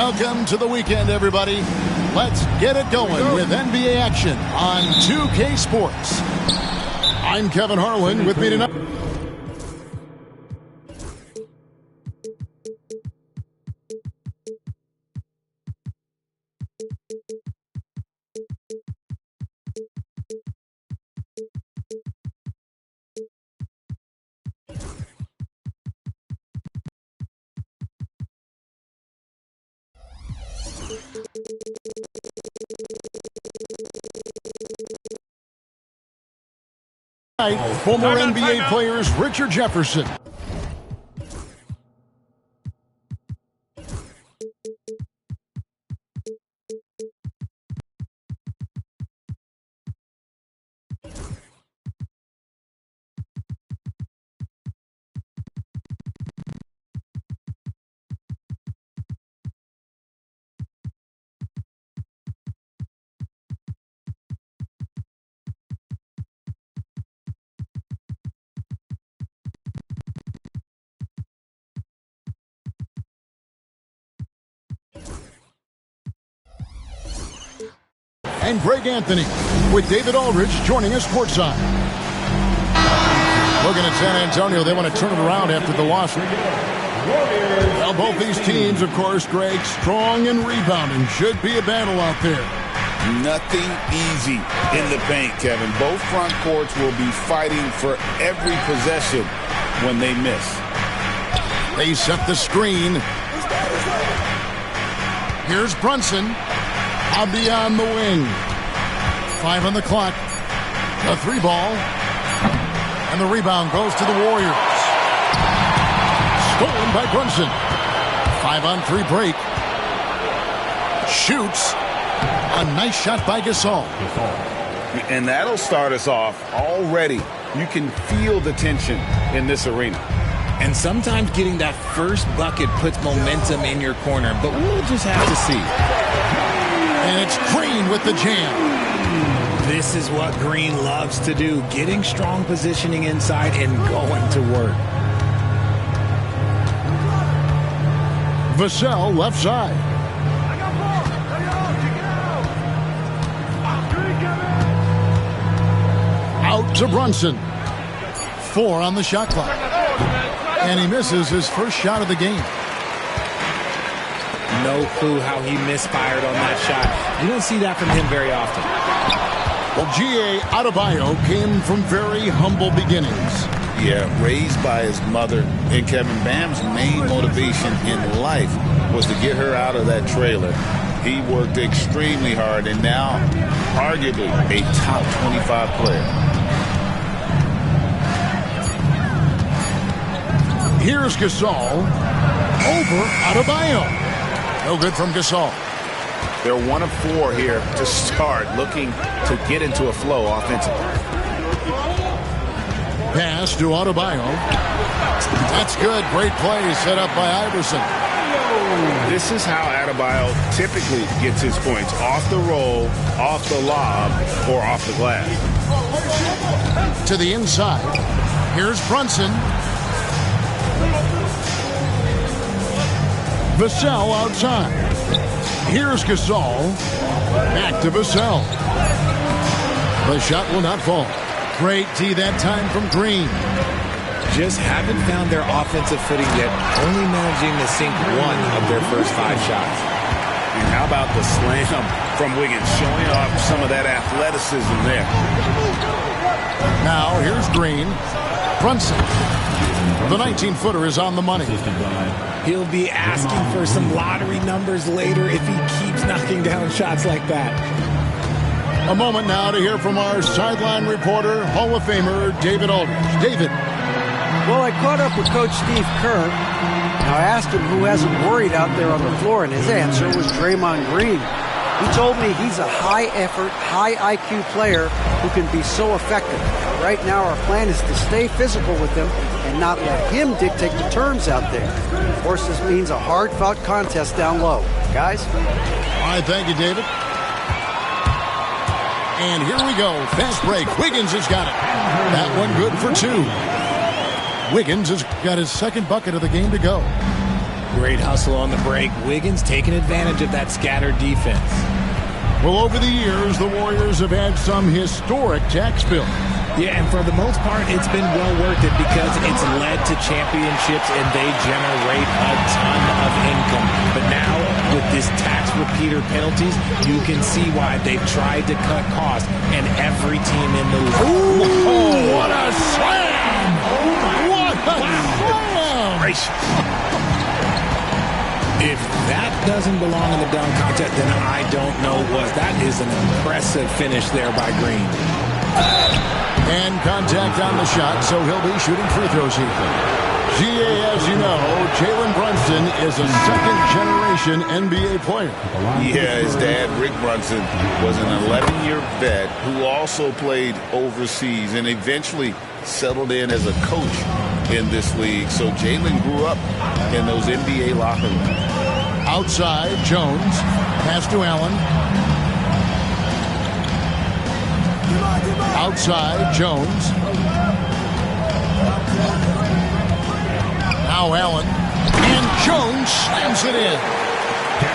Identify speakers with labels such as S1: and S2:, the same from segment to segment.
S1: Welcome to the weekend, everybody. Let's get it going with NBA action on 2K Sports. I'm Kevin Harlan. With me tonight. Former NBA players Richard Jefferson. And Greg Anthony with David Aldridge joining us courtside. Looking at San Antonio, they want to turn it around after the loss. Well, both these teams, of course, Greg, strong and rebounding. Should be a battle out there.
S2: Nothing easy in the paint, Kevin. Both front courts will be fighting for every possession when they miss.
S1: They set the screen. Here's Brunson. Out beyond the wing. 5 on the clock. The 3 ball. And the rebound goes to the Warriors. Stolen by Brunson. 5-on-3 break. Shoots. A nice shot by Gasol.
S2: And that'll start us off already. You can feel the tension in this arena.
S3: And sometimes getting that first bucket puts momentum in your corner. But we'll just have to see.
S1: And it's Green with the jam.
S3: This is what Green loves to do, getting strong positioning inside and going to work.
S1: Vassell left side. Out to Brunson. 4 on the shot clock. And he misses his first shot of the game.
S3: No clue how he misfired on that shot. You don't see that from him very often.
S1: Well, G.A. Adebayo came from very humble beginnings.
S2: Yeah, raised by his mother. And Kevin, Bam's main motivation in life was to get her out of that trailer. He worked extremely hard and now arguably a top 25 player.
S1: Here's Gasol over Adebayo. No good from Gasol.
S2: They're 1 of 4 here to start, looking to get into a flow offensively.
S1: Pass to Adebayo. That's good. Great play set up by Iverson.
S2: This is how Adebayo typically gets his points. Off the roll, off the lob, or off the glass.
S1: To the inside. Here's Brunson. Vassell outside. Here's Gasol. Back to Vassell. The shot will not fall. Great D that time from Green.
S3: Just haven't found their offensive footing yet, only managing to sink 1 of their first 5 shots.
S2: And how about the slam from Wiggins, showing off some of that athleticism there.
S1: Now here's Green. Brunson. The 19-footer is on the money.
S3: He'll be asking for some lottery numbers later if he keeps knocking down shots like that.
S1: A moment now to hear from our sideline reporter, Hall of Famer David Aldridge. David.
S4: Well, I caught up with Coach Steve Kerr. Now, I asked him who hasn't worried out there on the floor, and his answer was Draymond Green. He told me he's a high-effort, high-IQ player who can be so effective. Right now, our plan is to stay physical with him and not let him dictate the terms out there. Of course, this means a hard-fought contest down low. Guys?
S1: All right, thank you, David. And here we go. Fast break. Wiggins has got it. That one good for 2. Wiggins has got his second bucket of the game to go.
S3: Great hustle on the break. Wiggins taking advantage of that scattered defense.
S1: Well, over the years, the Warriors have had some historic tax bills.
S3: Yeah, and for the most part, it's been well worth it because it's led to championships and they generate a ton of income. But now, with this tax repeater penalties, you can see why they've tried to cut costs, and every team in the league.
S1: Ooh, what a slam! What a slam!
S3: If that doesn't belong in the dunk contest, then I don't know what. That is an impressive finish there by Green.
S1: And contact on the shot, so he'll be shooting free throws here. GA, as you know, Jalen Brunson is a second-generation NBA player.
S2: Yeah, his dad, Rick Brunson, was an 11-year vet who also played overseas and eventually settled in as a coach in this league. So Jalen grew up in those NBA locker rooms.
S1: Outside, Jones. Pass to Allen. Outside, Jones. Now Allen. And Jones slams it in.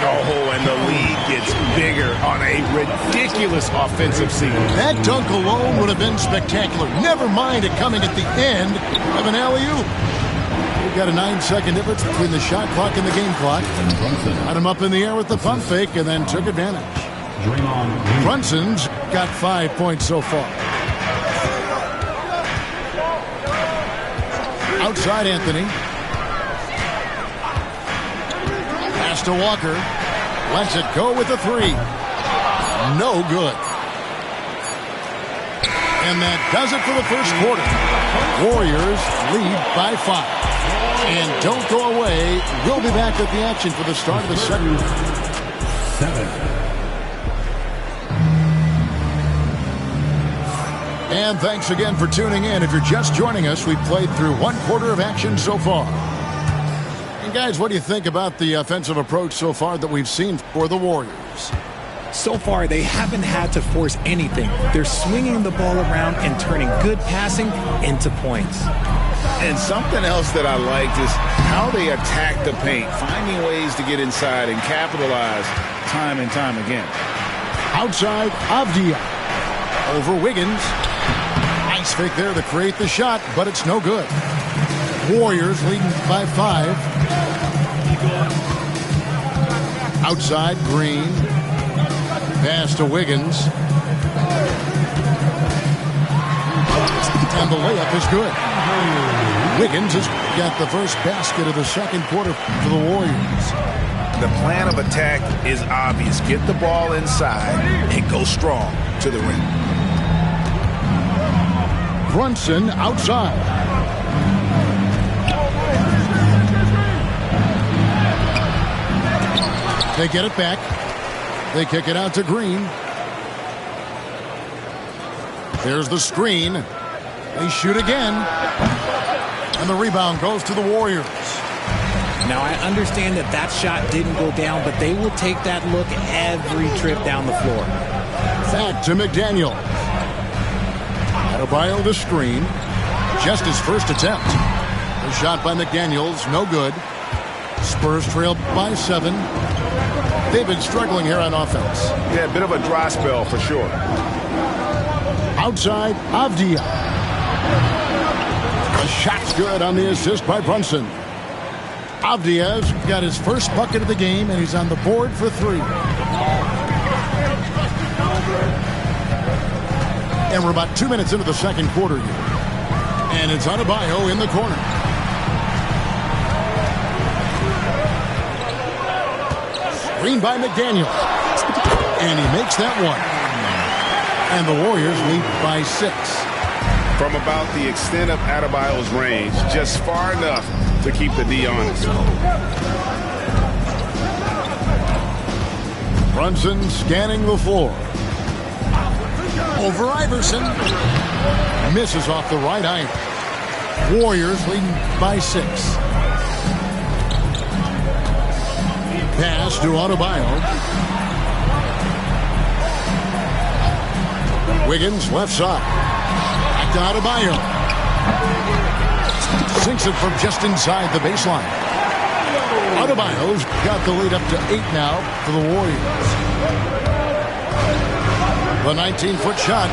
S2: Oh, and the lead gets bigger on a ridiculous offensive season.
S1: That dunk alone would have been spectacular. Never mind it coming at the end of an alley-oop. We've got a 9-second difference between the shot clock and the game clock. Got him up in the air with the pump fake and then took advantage. Brunson's got 5 points so far. Outside Anthony. Pass to Walker. Lets it go with a three. No good. And that does it for the first quarter. Warriors lead by 5. And don't go away. We'll be back at the action for the start of the second. 7. And thanks again for tuning in. If you're just joining us, we've played through one quarter of action so far. And guys, what do you think about the offensive approach so far that we've seen for the Warriors?
S3: So far, they haven't had to force anything. They're swinging the ball around and turning good passing into points.
S2: And something else that I liked is how they attack the paint, finding ways to get inside and capitalize time and time again.
S1: Outside, Avdia. Over Wiggins. Nice fake there to create the shot, but it's no good. Warriors leading by 5. Outside, Green. Pass to Wiggins. And the layup is good. Wiggins has got the first basket of the second quarter for the Warriors.
S2: The plan of attack is obvious. Get the ball inside and go strong to the rim.
S1: Brunson outside. They get it back. They kick it out to Green. There's the screen. They shoot again. And the rebound goes to the Warriors.
S3: Now, I understand that that shot didn't go down, but they will take that look every trip down the floor.
S1: Back to McDaniel. Adebayo to screen. Just his first attempt. The shot by McDaniels, no good. Spurs trail by 7. They've been struggling here on offense.
S2: Yeah, a bit of a dry spell for sure.
S1: Outside, Avdia. The shot's good on the assist by Brunson. Avdia's got his first bucket of the game, and he's on the board for 3. And we're about 2 minutes into the second quarter here. And it's Adebayo in the corner. Screen by McDaniel. And he makes that one. And the Warriors lead by 6.
S5: From about the extent of Adebayo's range, just far enough to keep the D honest.
S1: Brunson scanning the floor. Over Iverson. Misses off the right iron. Warriors leading by 6. Pass to Adebayo. Wiggins left side. Back to Adebayo. Sinks it from just inside the baseline. Adebayo's got the lead up to 8 now for the Warriors. The 19-foot shot,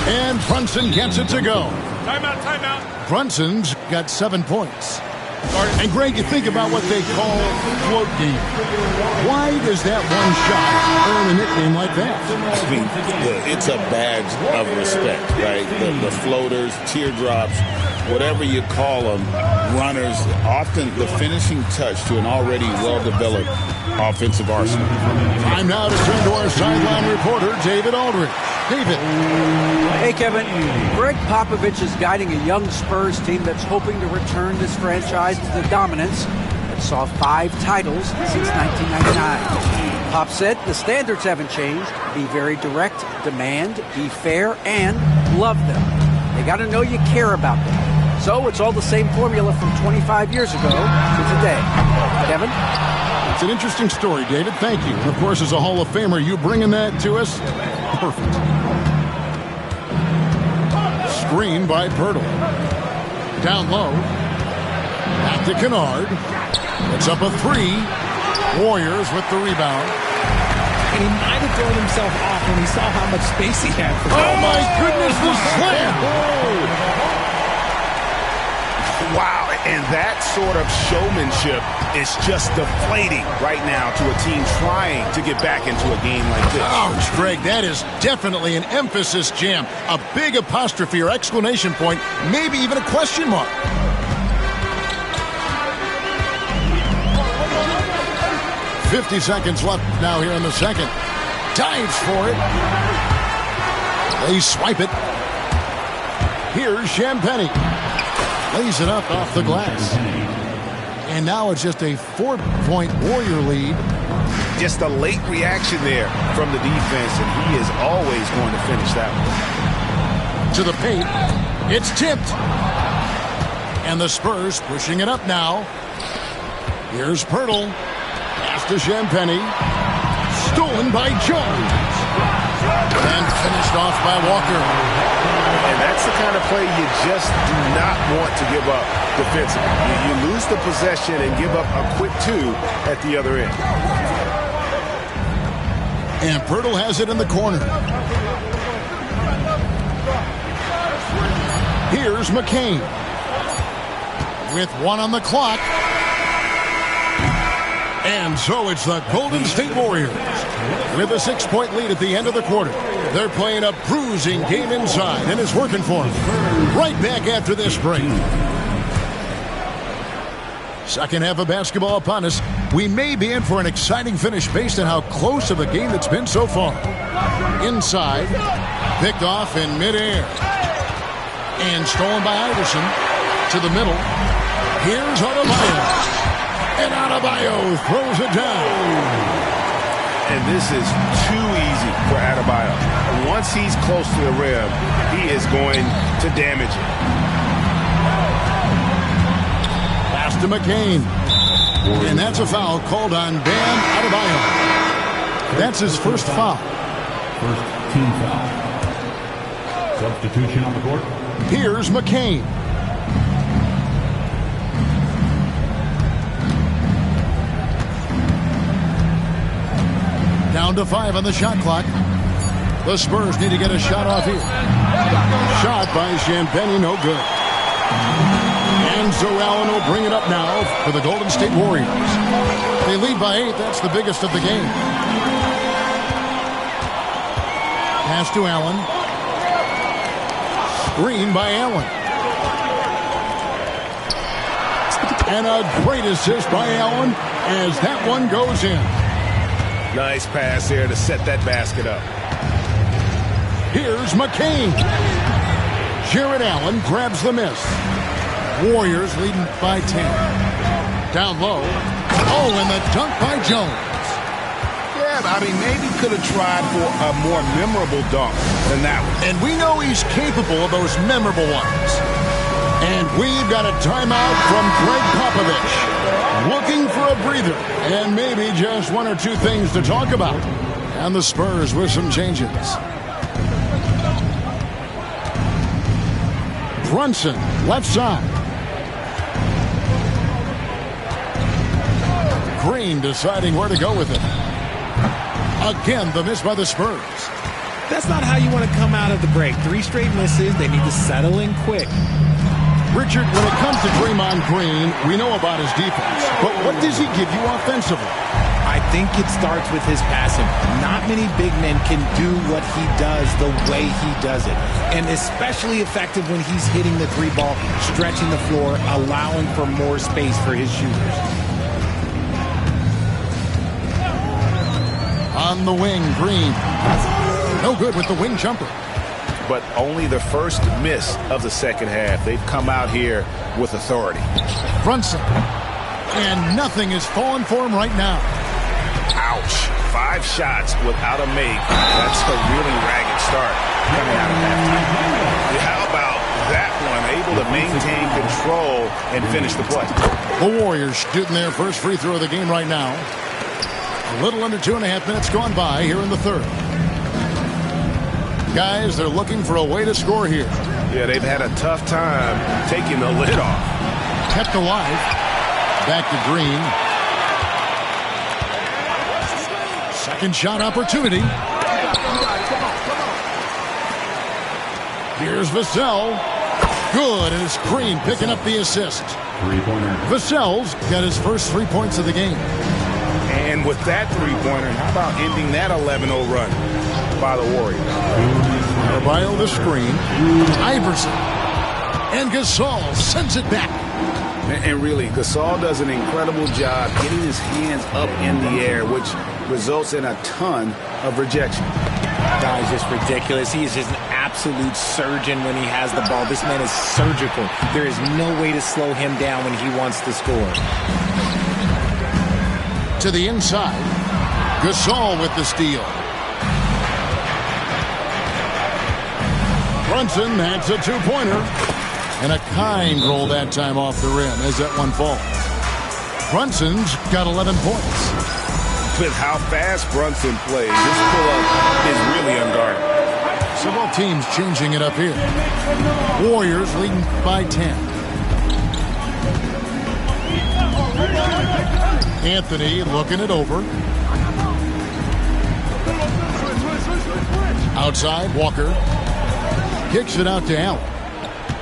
S1: and Brunson gets it to go.
S6: Timeout.
S1: Brunson's got 7 points. And Greg, you think about what they call float game. Why does that one shot earn a nickname like that?
S2: I mean, it's a badge of respect, right? The floaters, teardrops, whatever you call them, runners, often the finishing touch to an already well-developed offensive arsenal.
S1: Time now to turn to our sideline reporter, David Aldridge. David.
S4: Hey, Kevin. Greg Popovich is guiding a young Spurs team that's hoping to return this franchise to the dominance that saw 5 titles since 1999. Pop said the standards haven't changed. Be very direct, demand, be fair, and love them. They got to know you care about them. So it's all the same formula from 25 years ago to today. Kevin?
S1: It's an interesting story, David. Thank you. And of course, as a Hall of Famer, you bringing that to us? Perfect. Screen by Pirtle. Down low. Back to Kennard. It's up a 3. Warriors with the rebound.
S3: And he might have thrown himself off when he saw how much space he had.
S1: Oh, my goodness, the slam!
S5: Wow, and that sort of showmanship is just deflating right now to a team trying to get back into a game like this.
S1: Ouch, Greg, that is definitely an emphasis jam. A big apostrophe or exclamation point, maybe even a question mark. "50 seconds left now here in the second. Dives for it. They swipe it. Here's Champagnie. Lays it up off the glass. And now it's just a 4-point Warrior lead.
S5: Just a late reaction there from the defense, and he is always going to finish that one.
S1: To the paint. It's tipped. And the Spurs pushing it up now. Here's Pirtle. Pass to Champagnie. Stolen by Jones. And finished off by Walker.
S5: And that's the kind of play you just do not want to give up defensively. You lose the possession and give up a quick 2 at the other end.
S1: And Pirtle has it in the corner. Here's McCain. With 1 on the clock. And so it's the Golden State Warriors with a 6-point lead at the end of the quarter. They're playing a bruising game inside, and it's working for them. Right back after this break. Second half of basketball upon us. We may be in for an exciting finish based on how close of a game it's been so far. Inside, picked off in midair. And stolen by Iverson to the middle. Here's Adebayo. And Adebayo throws it down.
S5: And this is too easy for Adebayo. Once he's close to the rim, he is going to damage it.
S1: Pass to McCain. And that's a foul called on Bam Adebayo. That's his first foul.
S6: First team foul. Substitution on the court.
S1: Here's McCain. Down to 5 on the shot clock. The Spurs need to get a shot off here. Shot by Champagnie, no good. And so Allen will bring it up now for the Golden State Warriors. They lead by 8. That's the biggest of the game. Pass to Allen. Screen by Allen. And a great assist by Allen as that one goes in.
S5: Nice pass there to set that basket up.
S1: Here's McCain. Jarrett Allen grabs the miss. Warriors leading by 10. Down low. Oh, and the dunk by Jones.
S5: Yeah, I mean, maybe could have tried for a more memorable dunk than that one.
S1: And we know he's capable of those memorable ones. And we've got a timeout from Greg Popovich. Looking for a breather and maybe just 1 or 2 things to talk about. And the Spurs with some changes. Brunson, left side. Green deciding where to go with it. Again, the miss by the Spurs.
S3: That's not how you want to come out of the break. 3 straight misses. They need to settle in quick.
S1: Richard, when it comes to Draymond Green, we know about his defense. But what does he give you offensively?
S3: I think it starts with his passing. Not many big men can do what he does the way he does it. And especially effective when he's hitting the 3-ball, stretching the floor, allowing for more space for his shooters.
S1: On the wing, Green. No good with the wing jumper.
S5: But only the first miss of the second half. They've come out here with authority.
S1: Brunson. And nothing is falling for him right now.
S5: Ouch. 5 shots without a make. That's a really ragged start coming out of halftime. How about that one? Able to maintain control and finish the play.
S1: The Warriors shooting their first free throw of the game right now. A little under 2.5 minutes gone by here in the third. Guys, they're looking for a way to score here.
S5: Yeah, they've had a tough time taking the lid off.
S1: Kept alive. Back to Green. Second shot opportunity. Here's Vassell. Good, and it's Green picking up the assist.
S6: Three-pointer.
S1: Vassell's got his first 3 points of the game.
S5: And with that 3-pointer, how about ending that 11-0 run by the Warriors?
S1: Carballo the screen. Iverson. And Gasol sends it back.
S5: And really, Gasol does an incredible job getting his hands up in the air, which results in a ton of rejection.
S3: Guys, just ridiculous. He is just an absolute surgeon when he has the ball. This man is surgical. There is no way to slow him down when he wants to score.
S1: To the inside. Gasol with the steal. Brunson adds a 2-pointer. And a kind roll that time off the rim as that one falls. Brunson's got 11 points.
S5: With how fast Brunson plays, this pull-up is really unguarded.
S1: So both teams changing it up here. Warriors leading by 10. Anthony looking it over. Outside, Walker. Kicks it out to Allen.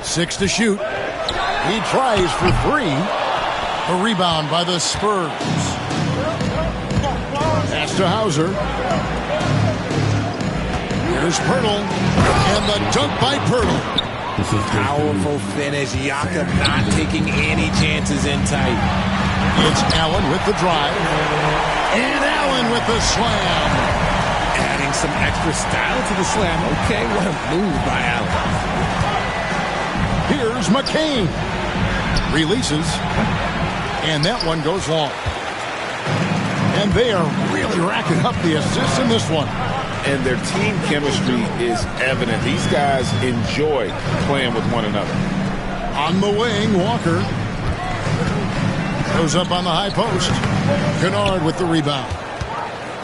S1: 6 to shoot. He tries for 3. A rebound by the Spurs. Pass to Hauser. Here's Pirtle. And the dunk by Pirtle.
S3: Powerful finish. Jakob not taking any chances in tight.
S1: It's Allen with the drive. And Allen with the slam.
S3: Adding some extra style to the slam. Okay, what a move by Allen.
S1: Here's McCain. Releases. And that one goes long. And they are really racking up the assists in this one.
S2: And their team chemistry is evident. These guys enjoy playing with one another.
S1: On the wing, Walker. Goes up on the high post. Kennard with the rebound.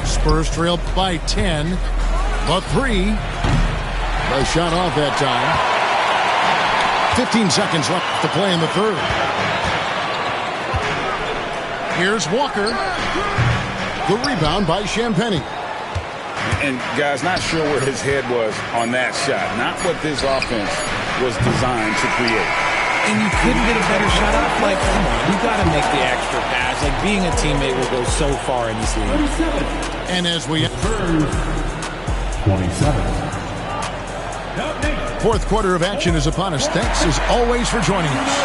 S1: Spurs trail by 10. But 3. The shot off that time. 15 seconds left to play in the third. Here's Walker. The rebound by Champagnie.
S2: And guys, not sure where his head was on that shot. Not what this offense was designed to create.
S3: And you couldn't get a better shot off? Like, come on, you got to make the extra pass. Like, being a teammate will go so far in this league.
S1: And as we...
S6: 27.
S1: Fourth quarter of action is upon us. Thanks, as always, for joining us.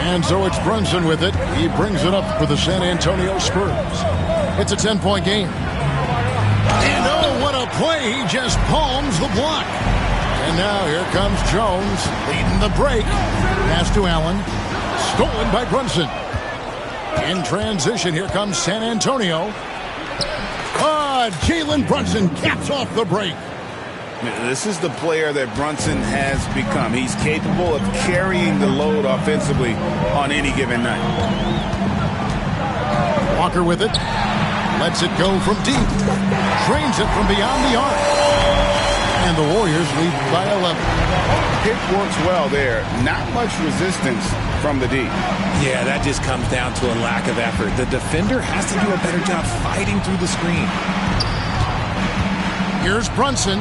S1: And so it's Brunson with it. He brings it up for the San Antonio Spurs. It's a 10-point game. And oh, what a play. He just palms the block. And now here comes Jones leading the break. Pass to Allen. Stolen by Brunson. In transition, here comes San Antonio. Jalen Brunson caps off the break.
S5: This is the player that Brunson has become. He's capable of carrying the load offensively on any given night.
S1: Walker with it. Lets it go from deep. Drains it from beyond the arc. And And the Warriors lead by 11.
S2: Pick works well there. Not much resistance from the D.
S3: Yeah, that just comes down to a lack of effort. The defender has to do a better job fighting through the screen.
S1: Here's Brunson.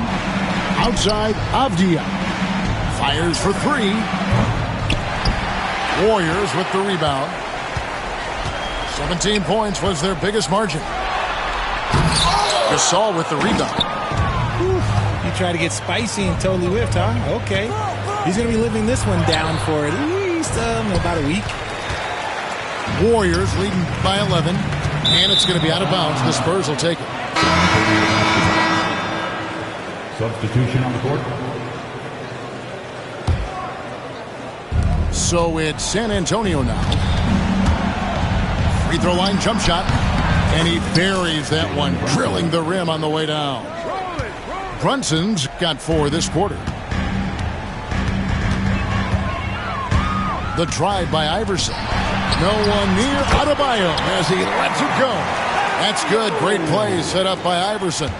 S1: Outside, Avdia. Fires for three. Warriors with the rebound. 17 points was their biggest margin. Gasol with the rebound.
S3: You try to get spicy and totally whiffed, huh? Okay. He's going to be living this one down for at least about a week.
S1: Warriors leading by 11. And it's going to be out of bounds. The Spurs will take it.
S6: Substitution on the court.
S1: So it's San Antonio now. Free throw line jump shot. And he buries that one, drilling the rim on the way down. Brunson's got 4 this quarter. The drive by Iverson. No one near Adebayo as he lets it go. That's good. Great play set up by Iverson.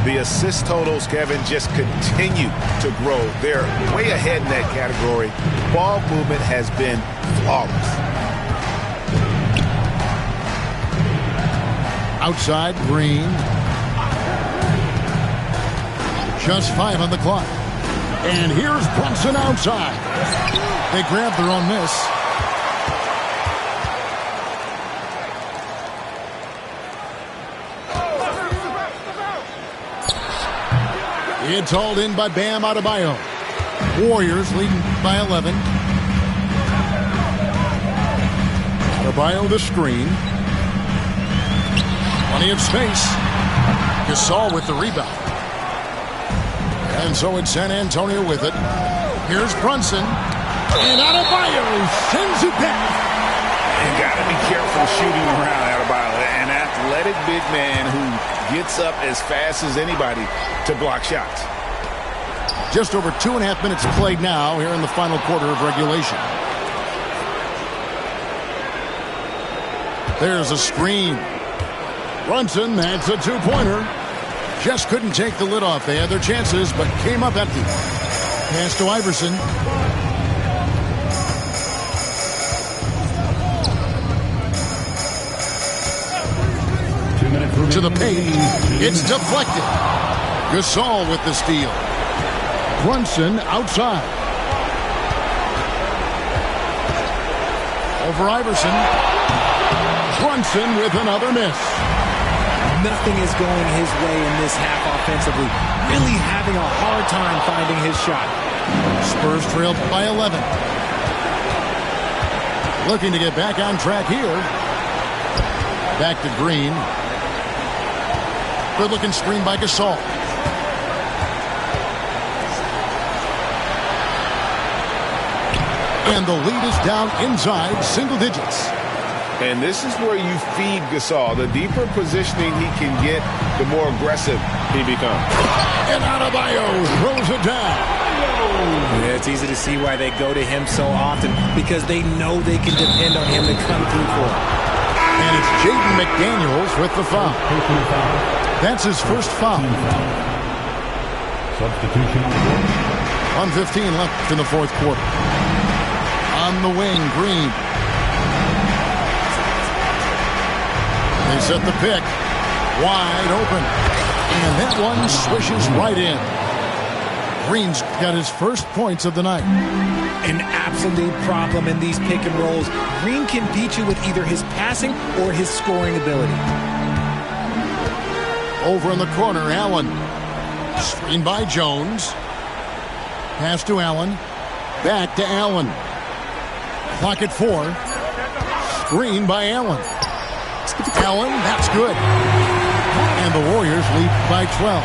S5: The assist totals, Kevin, just continue to grow. They're way ahead in that category. Ball movement has been flawless.
S1: Outside, Green. Just 5 on the clock. And here's Brunson outside. They grab their own miss. It's hauled in by Bam Adebayo. Warriors leading by 11. Adebayo the screen. Plenty of space. Gasol with the rebound. And so it's San Antonio with it. Here's Brunson. And Adebayo sends it back.
S5: And got to be careful shooting around Adebayo. An athletic big man who gets up as fast as anybody to block shots.
S1: Just over 2.5 minutes played now here in the final quarter of regulation. There's a screen. Brunson, that's a 2-pointer. Just couldn't take the lid off. They had their chances, but came up empty. Pass to Iverson. To the paint. It's deflected. Gasol with the steal. Brunson outside. Over Iverson. Brunson with another miss.
S3: Nothing is going his way in this half offensively. Really having a hard time finding his shot.
S1: Spurs trailed by 11. Looking to get back on track here. Back to Green. Good looking screen by Gasol. And the lead is down inside single digits.
S2: And this is where you feed Gasol. The deeper positioning he can get, the more aggressive he becomes.
S1: And Adebayo throws it down.
S3: Yeah, it's easy to see why they go to him so often, because they know they can depend on him to come through for them.
S1: And it's Jaden McDaniels with the foul. That's his first foul.
S6: Substitution on the court.
S1: 1:15 left in the fourth quarter. On the wing, Green. They set the pick. Wide open. And that one swishes right in. Green's got his first points of the night.
S3: An absolute problem in these pick and rolls. Green can beat you with either his passing or his scoring ability.
S1: Over in the corner, Allen. Screen by Jones. Pass to Allen. Back to Allen. Clock at 4. Screen by Allen. Allen, that's good. And the Warriors lead by 12.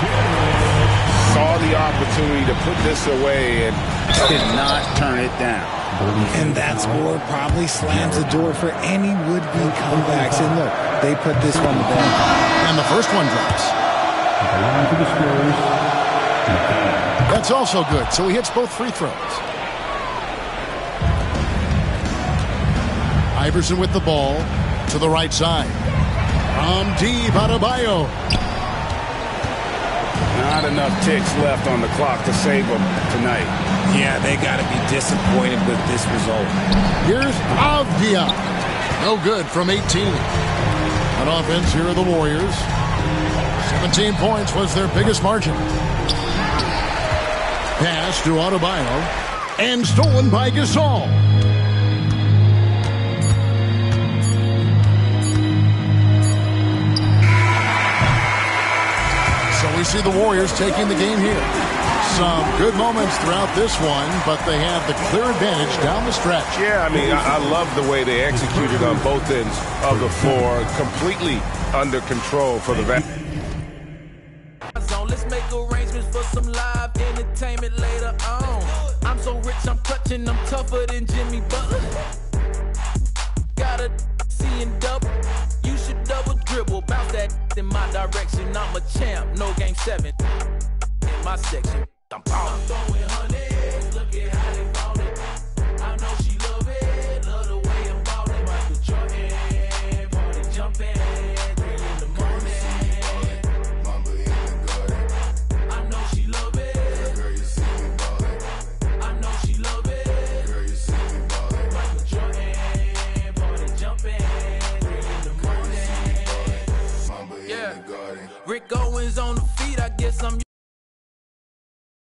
S2: Saw the opportunity to put this away and did not turn it down.
S3: And that score probably slams the door for any would-be comebacks. And look, they put this one to bed.
S1: And the first one drops.
S6: To the Spurs.
S1: That's also good. So he hits both free throws. Iverson with the ball to the right side. From deep, Adebayo.
S5: Not enough ticks left on the clock to save them tonight.
S3: Yeah, they got to be disappointed with this result.
S1: Here's Avdia. No good from 18. On offense, here are the Warriors. 17 points was their biggest margin. Pass to Adebayo. And stolen by Gasol. So we see the Warriors taking the game here. Some good moments throughout this one, but they have the clear advantage down the stretch.
S5: Yeah, I mean, I love the way they executed on both ends of the floor. Completely under control for the veterans.
S7: Let's make arrangements for some live entertainment later on. I'm so rich, I'm clutching, I'm tougher than Jimmy Butler. Gotta see and double. You should double dribble. Bounce that in my direction. I'm a champ. No game 7 in my section. I'm throwing hundreds. Look at how they ballin'. I know she love it. Love the way I'm ballin'. Michael Jordan, party jumping. 3 in the morning. Mamba in the garden. I know she love it. Girl, you see me ballin'. I know she love it. Girl, you see me ballin'. Michael Jordan, party jumping. 3 in the morning. Mamba in the garden. Rick Owens on the feet. I guess I'm